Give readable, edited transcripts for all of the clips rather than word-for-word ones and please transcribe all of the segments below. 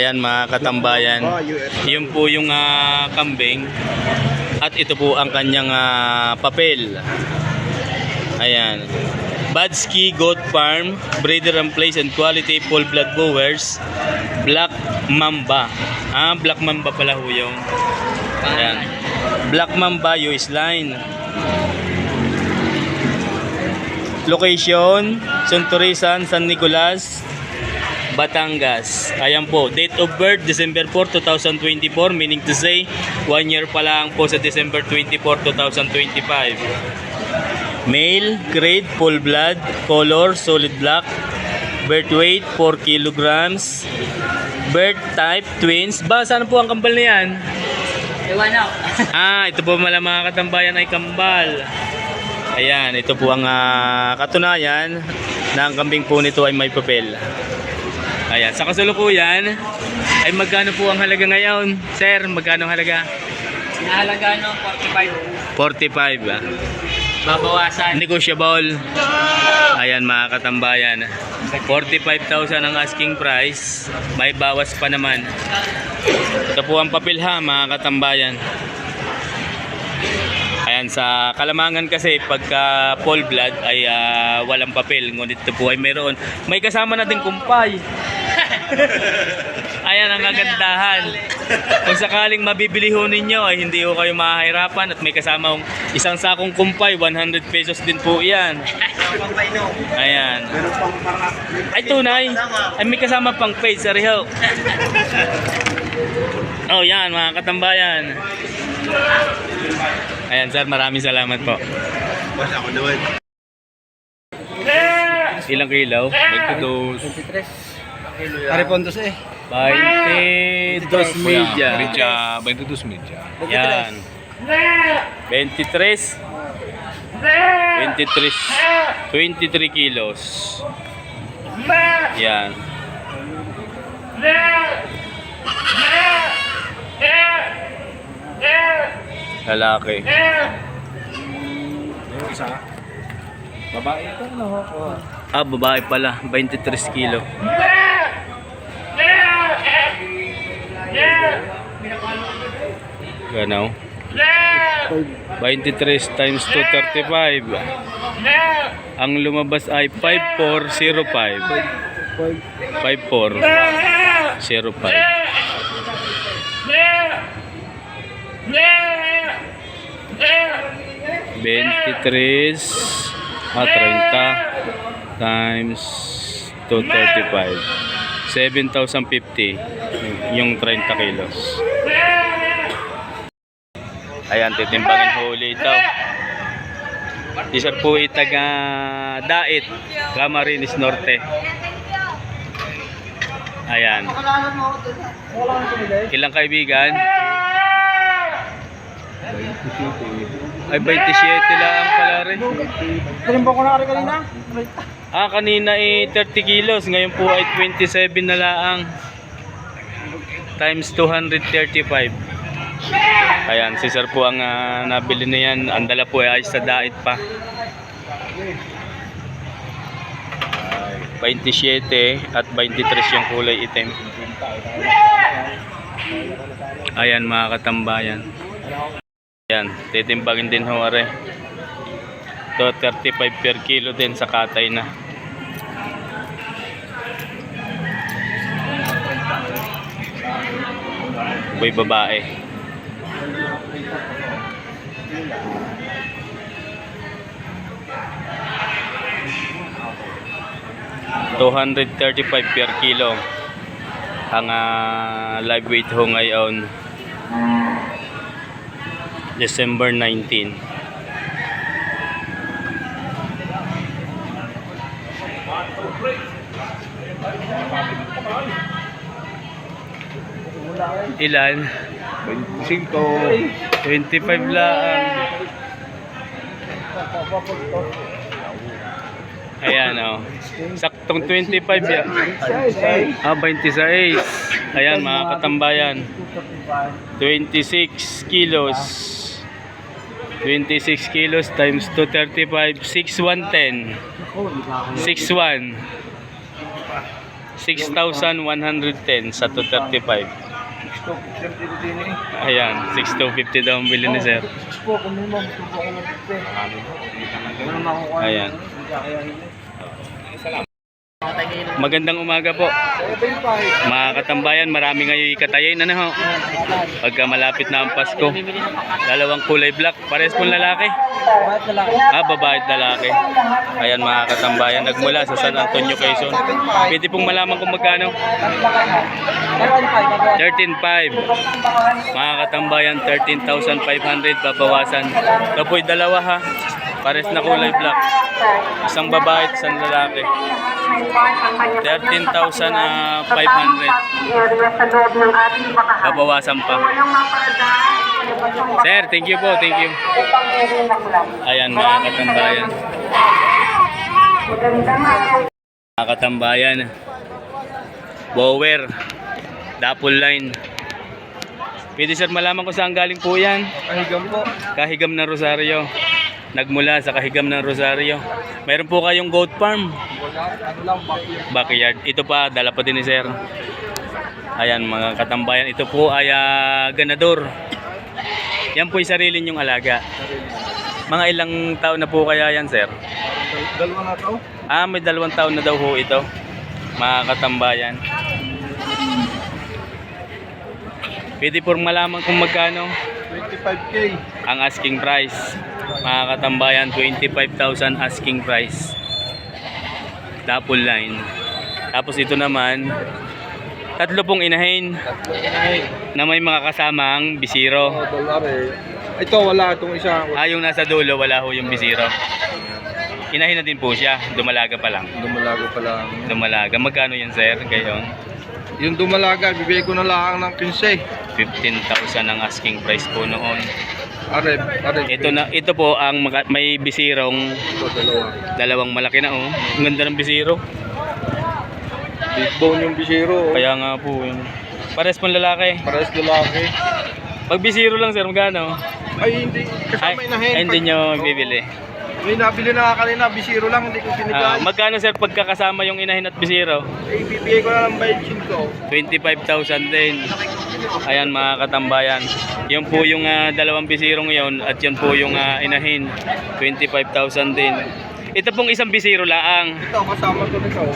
Ayan mga katambayan. Yun po yung kambing. At ito po ang kanyang papel. Ayan. Badsky Goat Farm, breeder and place and quality full blood growers. Black Mamba. Black Mamba pala ho yung. Ayan. Black Mamba US line. Location, Sunturisan, San Nicolas, Batangas. Ayan po. Date of birth, December 4, 2024. Meaning to say, 1 year pa lang po sa December 24, 2025. Male, grade, full blood, color, solid black. Birth weight, 4 kilograms. Birth type, twins. Saan po ang kambal na yan? Iwan ako. Ito po mga katambayan ay kambal. Ayan, ito po ang katunayan na ang kambing po nito ay may papel. Ayan, sa kasalukuyan ay magkano po ang halaga ngayon? Sir, magkano ang halaga? Nahalaga no, 45. 45. Babawasan. Negotiable. Ayan mga katambayan. 45,000 ang asking price. May bawas pa naman. Ito po ang papel ha mga katambayan. Ayan, sa Kalamangan kasi pagka full blood ay walang papel. Ngunit ito po ay mayroon. May kasama na din kumpay. Ayan ang kagandahan. Kung sakaling mabibili ho ninyo ay hindi ho kayo mahihirapan at may kasama isang sakong kumpay, 100 pesos din po yan. Ayan. Ay tunay. Ay may kasama pang page sa Riho. Oh yan mga katambayan. Ayan sir, maraming salamat po. Ilang kilaw? 23. Aripondos 22 media. 22 media. Yan. 23 kilos. Yan. Lalaki. Babae ito, no? Babae pala. 23 kilo. Ganaw. 23 times 235. Ang lumabas ay 5405. 5405. 23 30 times 235. 7,050 yung 30 kilos. Ayan, titimbangin huli ito. Isa po itaga Dait, Camarines Norte. Ayan. Ilang kaibigan? Ay 27 lang pala rin. Tinimba ko na kanina. Kanina 30 kilos. Ngayon po ay 27 na laang. Times 235. Ayan, si sir po ang nabili na yan. Ang dala po ay sa Dait pa. 27 at 23 yung kulay itim. Ayan mga katambayan. Ayan, titimbangin din ho are. Ito 35 per kilo din sa katay na. Boy babae. $235 per kilo ang live weight ho ngayon December 19. Ilan? 25 lang. Ayan saktong 25 yan. 26. Ayan mga katambayan. 26 kilos. 26 kilos times 235, 6,110. 6,1. 6,110 sa 235. Ayan, 6,250 daw ang bili ni sir. Ayan. Magandang umaga po. Mga katambayan, marami ngayon ikatayin. Ano ho? Pagka malapit na ang Pasko. Dalawang kulay black. Pares pong lalaki. Babae at lalaki. Ayan mga katambayan, nagmula sa San Antonio, Quezon. Pwede pong malaman kung magkano. 13,500. Mga katambayan, 13,500 babawasan. Ito po'y dalawa ha. Pares na kulay black. Isang babae at isang lalaki. 13,500. Babawasan pa. Sir, thank you po, thank you. Ayan mga katambayan. Mga katambayan. Bower. Dapol line. Pwede sir malaman kung saan galing po yan? Kahigam po. Kahigam ng Rosario. Nagmula sa Kahigam ng Rosario. Mayroon po kayong goat farm. Backyard. Ito pa, dala pa din ni sir. Ayan mga katambayan. Ito po ay ganador. Yan po yung sarili nyong alaga. Mga ilang taon na po kaya yan sir? Dalawa na to. May 2 taon na daw ho ito. Mga katambayan. Pwede po malaman kung magkano 25K. ang asking price. Mga katambayan, 25,000 asking price. Dapol line. Tapos ito naman, 3 pong inahin na may mga kasamang bisiro. Ito wala itong isa. Yung nasa dulo, wala ho yung bisiro. Inahin na din po siya. Dumalaga pa lang. Dumalaga pa lang. Dumalaga. Magkano yun sir? Gayon? Yung dumalaga, bibigay ko na lang ng 15. 15,000 ang asking price po noon. Arep. Ito po ang may bisirong Ito, dalawa. 2 malaki na oh. Ang ganda ng bisiro. Big bone yung bisiro. Kaya nga po yun. Pares pong lalaki. Pares lalaki. Pag bisiro lang sir, magkano? Ay, hindi. Kasama inahin. Hindi nyo bibili. May nabili na kanina, bisiro lang, hindi ko pinigay. Magkano sir pagkakasama yung inahin at bisiro? Eh, bibigay ko na ng 25 ko. 25,000 din. Ayan mga katambayan. Yun po yung 2 bisiro ngayon at yun po yung inahin. 25,000 din. Ito pong isang bisiro laang. Ito, kasama ko nito.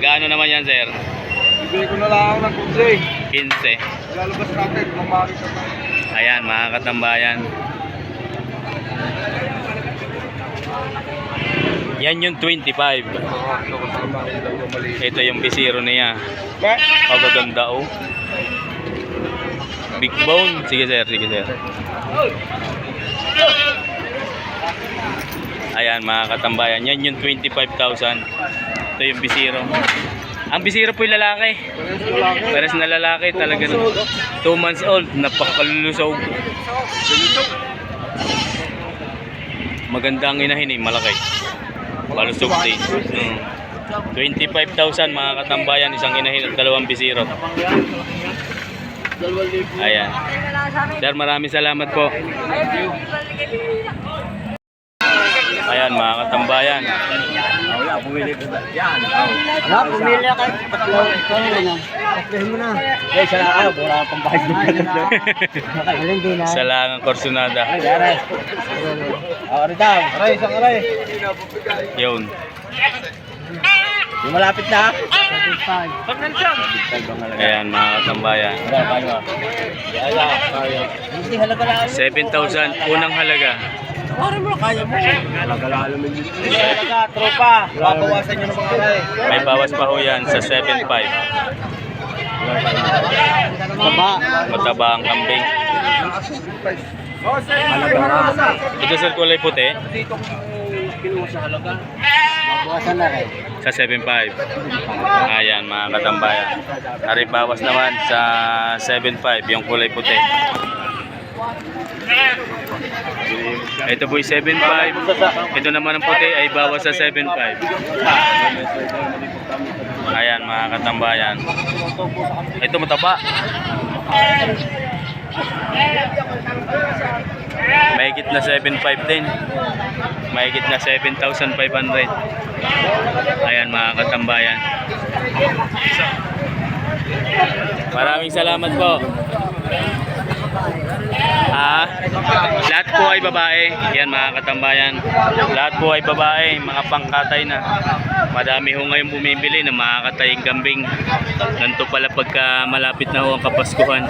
Gaano naman yan sir? Bibigay ko na lang ng 15. Lalabas natin, mamari ka pa. Ayan mga katambayan. Yan yung 25. Ito yung bisiro niya. Pagaganda oh. Big bone. Sige sir, sige sir. Ayan mga katambayan. Yan yung 25,000. Ito yung bisiro. Ang bisiro po yung lalaki. Pares na lalaki talaga. 2 months old. Napakalusog. Maganda ang inahin eh. Malaki. Malusog din. 25,000 mga katambayan. Isang inahin at 2 bisiro. Ayan. Sir, maraming salamat po. Ayan mga katambayan. Pumili ka kahit patlo. Ito na. Patlohin mo na. Eh, siya na wala pang bahas ng patlo. Alin din na. Sa langang Corsonada. Aray. Daw. Aray, isang aray. Yun. Yung malapit na. Ayan mga katambayan. Hindi halaga lang. 7,000 unang halaga. Parang mo kaya mo. Halaga lang naman yun. Halaga, tropa. Babawasan nyo ng mga aray. May bawas pa ho yan sa 7,500. Mataba ang kambing. Ito sir kulay puti. Dito kinuha sa halaga. Babawasan na rin. Sa 7,500. Ayan mga katambayan. Ari bawas naman sa 7,500 yung kulay puti. Ito po ay 7,500. Ito naman ang puti ay bawas sa 7,500. Ayan mga katambayan. Ito mataba. Mahigit na 7,500 din. Mahigit na 7,500. Ayan mga katambayan. Maraming salamat po. Lahat po ay babae. Yan mga katambayan. Lahat po ay babae, mga pangkatay na. Madami ho ngayon bumibili ng mga kataying kambing. Ganito pala pagka malapit na ho ang Kapaskuhan.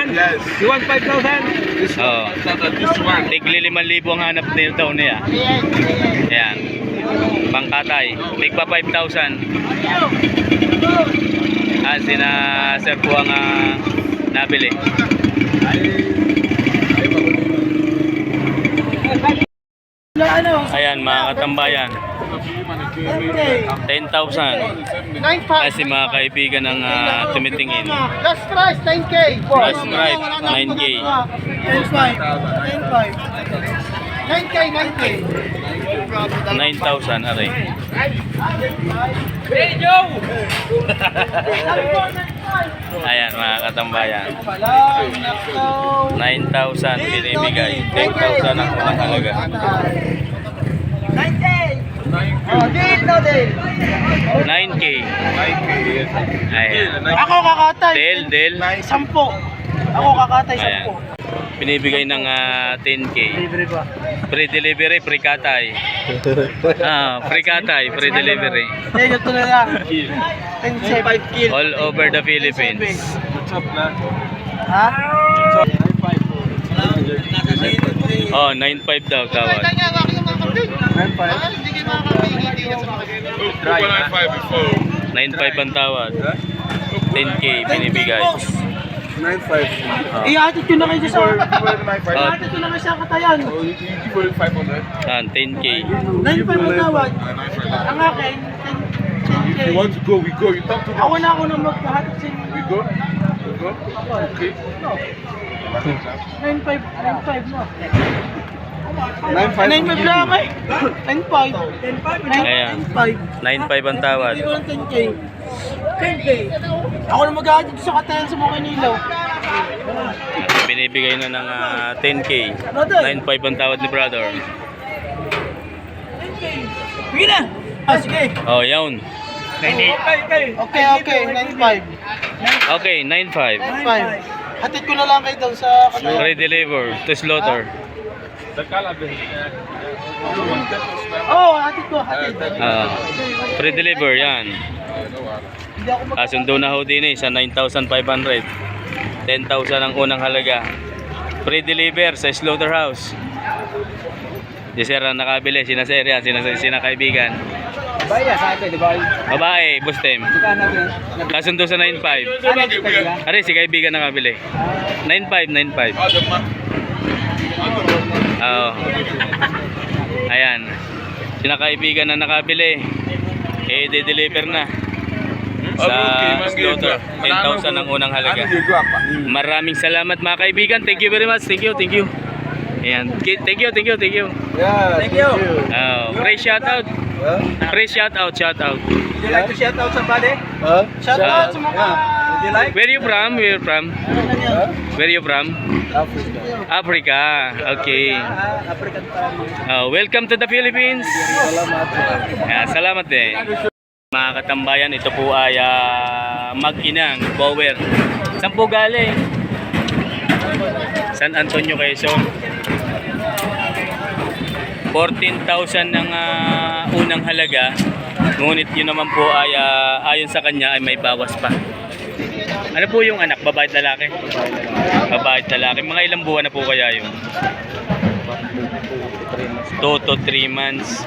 Yes. You want 5,000? Oo. This one. Tigli 5,000 ang hanap nito niya. Yan. Pangkatay. Tigpa 5,000. Sina sir po ang nabili. Ayan mga katambayan. 10,000. Kasi mga kaibigan ng tumitingin. Last price, 9K. Last price, 9K. 9K, 9K. 9,000 aray. Ayan mga katambayan. 9,000 binibigay. 10,000 ang unang halaga. 9K. Oh, deal no deal. 9K. Ayan. Ako kakatay. Del. 10. Ako kakatay Ayan. 10. Binibigay ng 10K. Libre ba? Free delivery, free katay. Free katay, free delivery. Ito na lang. 10 All over the Philippines. Ha? Oh, 9,500 daw tawad. 9,500 ang tawad. 10K binibigay. 9,500. Ihatid ko na kayo sa Oh, Ihatid ko na kayo sa katayan. Oh, you give it 500. 10K. 9.5 ang tawad. Ang akin, 10K. You want to go, we go. You talk to Ako them. na ako na magpahatid sa inyo. We go. We go. Okay. 9.5 na. 9,500. 9.5 lang eh. 10.5. 10.5. Ayan. 9,500 ang tawad. Hindi ko ng 10K. 10K. Ako na maghahatid sa katayan sa mga Kinilaw. Binibigay na ng 10K. 9,500 ang tawad ni brother. Sige na. Sige. Oh, yawn. Okay. 9.5. Okay, 9,500. 9.5. Hatid ko na lang kayo doon sa katayan. Free deliver to slaughter. Oo, hatid ko. Hatid. Free deliver yan. Hindi ako Kasundo na ho din sa 9,500. 10,000 ang unang halaga. Free deliver sa slaughterhouse. Si sir ang nakabili, sina sir yan, sina kaibigan. Baya sa atin, di ba? Babae, bustem. Kasundo sa 9,500. Ari, si kaibigan nakabili. 9,500. Oo. Ayan. Sina kaibigan na nakabili. De-deliver na. Sa slaughter. 10,000 ang unang halaga. Maraming salamat mga kaibigan. Thank you very much. Thank you. Ayan. Thank you. Yeah, thank you. Free shout out. Free shout out. Would you like to shout out somebody? Huh? Shout out sa mga... Would you like? Where you from? Where you from? Africa. Africa. Okay. African time. Welcome to the Philippines. Salamat. Salamat din. Mga katambayan, ito po ay mag-inang Bower. Saan po galing? San Antonio, Quezon. 14,000 ng unang halaga. Ngunit yun naman po ay ayon sa kanya ay may bawas pa. Ano po yung anak? Babae at lalaki? Babae at lalaki. Mga ilang buwan na po kaya yun? 2 to 3 months.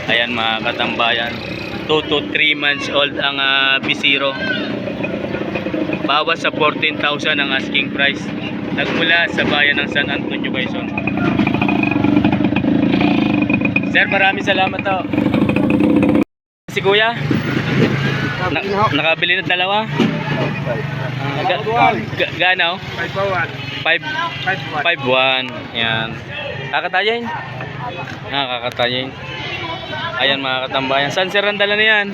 Ayan mga katambayan. 2 to 3 months old ang B0. Bawas sa 14,000 ang asking price. Nagmula sa bayan ng San Antonio, Quezon. Sir, maraming salamat to. Si Kuya? Nakabili ng dalawa? Gano? 5,1. Yan. Kakatayin? Kakatayin. Ayan mga katambayan. Saan sir ang dala na yan?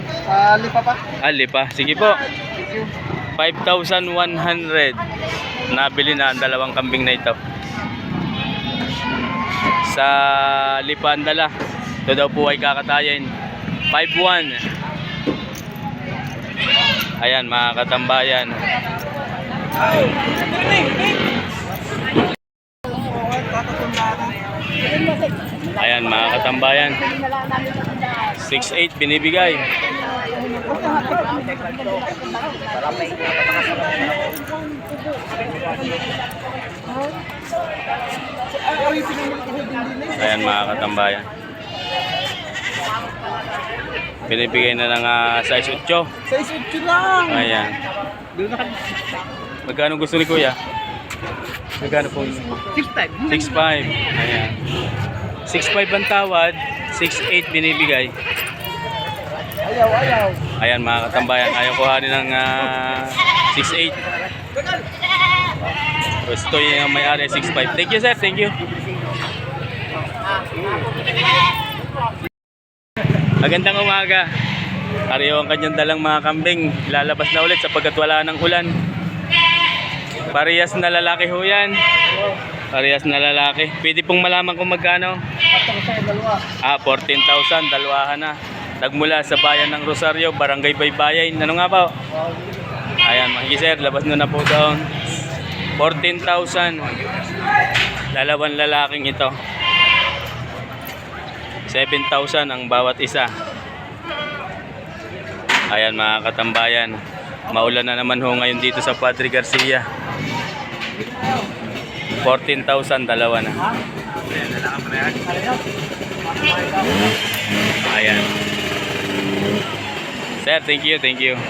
Lipa pa. Lipa. Sige po. 5,100. Nabili na ang dalawang kambing na ito. Sa Lipa ang dala. Ito daw po ay kakatayin. 5,1. Ayan mga katambayan. Ayan mga katambayan. 6'8 binibigay. Ayan mga katambayan. Binibigay na ng size 8. Size 8 lang. Ayan. Magkano gusto ni Kuya? Magkano po? 6'5". 6'5". Ayan. 6'5 ang tawad, 6'8 binibigay. Ayaw. Ayan mga katambayan, ayaw kuhanin ng 6'8. Gusto yung may-ari 6'5. Thank you sir, thank you. Magandang umaga. Ariyo ang kanyang dalang mga kambing. Lalabas na ulit sapagkat wala ng ulan. Parehas na lalaki ho yan. Parehas na lalaki. Pwede pong malaman kung magkano? 14,000. Dalawahan na. Nagmula sa bayan ng Rosario, Barangay Baybayin. Ano nga po? Ayan, mga sir, labas na po doon. 14,000. Lalawan lalaking ito. 7,000 ang bawat isa. Ayan mga katambayan. Maulan na naman ho ngayon dito sa Padre Garcia. 14,000 dalawa na. Ayan. Sir, thank you, thank you.